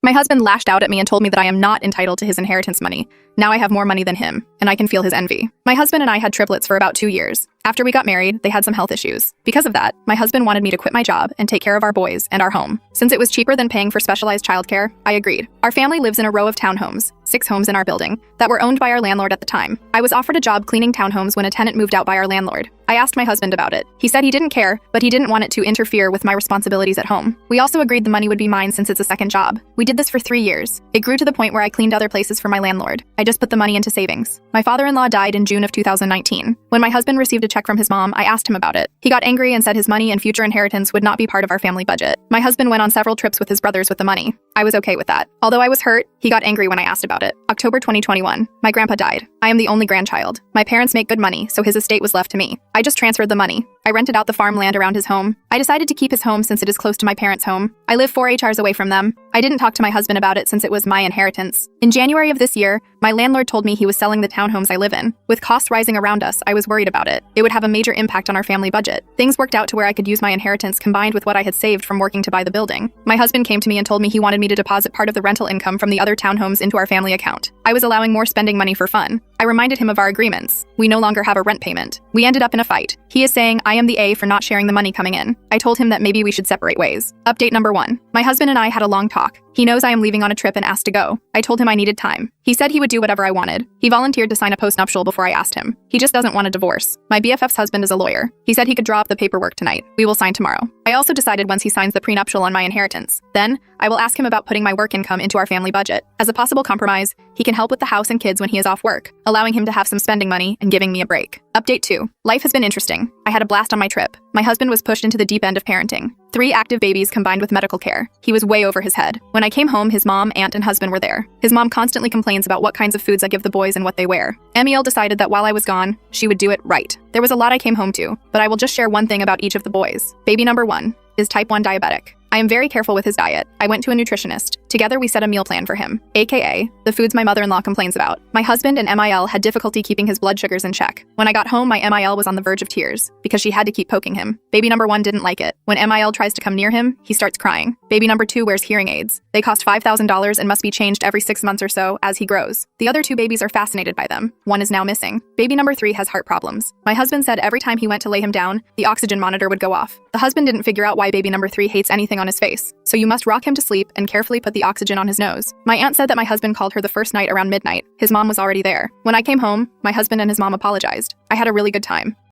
My husband lashed out at me and told me that I am not entitled to his inheritance money. Now I have more money than him, and I can feel his envy. My husband and I had triplets for about 2 years. After we got married, they had some health issues. Because of that, my husband wanted me to quit my job and take care of our boys and our home. Since it was cheaper than paying for specialized childcare, I agreed. Our family lives in a row of townhomes, 6 homes in our building, that were owned by our landlord at the time. I was offered a job cleaning townhomes when a tenant moved out by our landlord. I asked my husband about it. He said he didn't care, but he didn't want it to interfere with my responsibilities at home. We also agreed the money would be mine since it's a second job. We did this for 3 years. It grew to the point where I cleaned other places for my landlord. I just put the money into savings. My father-in-law died in June of 2019. When my husband received a check from his mom, I asked him about it. He got angry and said his money and future inheritance would not be part of our family budget. My husband went on several trips with his brothers with the money. I was okay with that. Although I was hurt, he got angry when I asked about it. October 2021. My grandpa died. I am the only grandchild. My parents make good money, so his estate was left to me. I just transferred the money. I rented out the farmland around his home. I decided to keep his home since it is close to my parents' home. I live 4 HRs away from them. I didn't talk to my husband about it since it was my inheritance. In January of this year, my landlord told me he was selling the townhomes I live in. With costs rising around us, I was worried about it. It would have a major impact on our family budget. Things worked out to where I could use my inheritance combined with what I had saved from working to buy the building. My husband came to me and told me he wanted me to deposit part of the rental income from the other townhomes into our family account. I was allowing more spending money for fun. I reminded him of our agreements. We no longer have a rent payment. We ended up in a fight. He is saying I am the A for not sharing the money coming in. I told him that maybe we should separate ways. Update number 1. My husband and I had a long talk. He knows I am leaving on a trip and asked to go. I told him I needed time. He said he would do whatever I wanted. He volunteered to sign a postnuptial before I asked him. He just doesn't want a divorce. My BFF's husband is a lawyer. He said he could draw up the paperwork tonight. We will sign tomorrow. I also decided once he signs the prenuptial on my inheritance, then I will ask him about putting my work income into our family budget. As a possible compromise, he can help with the house and kids when he is off work, allowing him to have some spending money and giving me a break. Update 2. Life has been interesting. I had a blast on my trip. My husband was pushed into the deep end of parenting. 3 active babies combined with medical care. He was way over his head. When I came home, his mom, aunt, and husband were there. His mom constantly complains about what kinds of foods I give the boys and what they wear. Emiel decided that while I was gone, she would do it right. There was a lot I came home to, but I will just share one thing about each of the boys. Baby number 1 is type 1 diabetic. I am very careful with his diet. I went to a nutritionist. Together we set a meal plan for him, aka the foods my mother-in-law complains about. My husband and MIL had difficulty keeping his blood sugars in check. When I got home, my MIL was on the verge of tears because she had to keep poking him. Baby number 1 didn't like it. When MIL tries to come near him, he starts crying. Baby number 2 wears hearing aids. They cost $5,000 and must be changed every 6 months or so as he grows. The other 2 babies are fascinated by them. 1 is now missing. Baby number 3 has heart problems. My husband said every time he went to lay him down, the oxygen monitor would go off. The husband didn't figure out why baby number 3 hates anything on his face, so you must rock him to sleep and carefully put the oxygen on his nose. My aunt said that my husband called her the first night around midnight. His mom was already there. When I came home, my husband and his mom apologized. I had a really good time.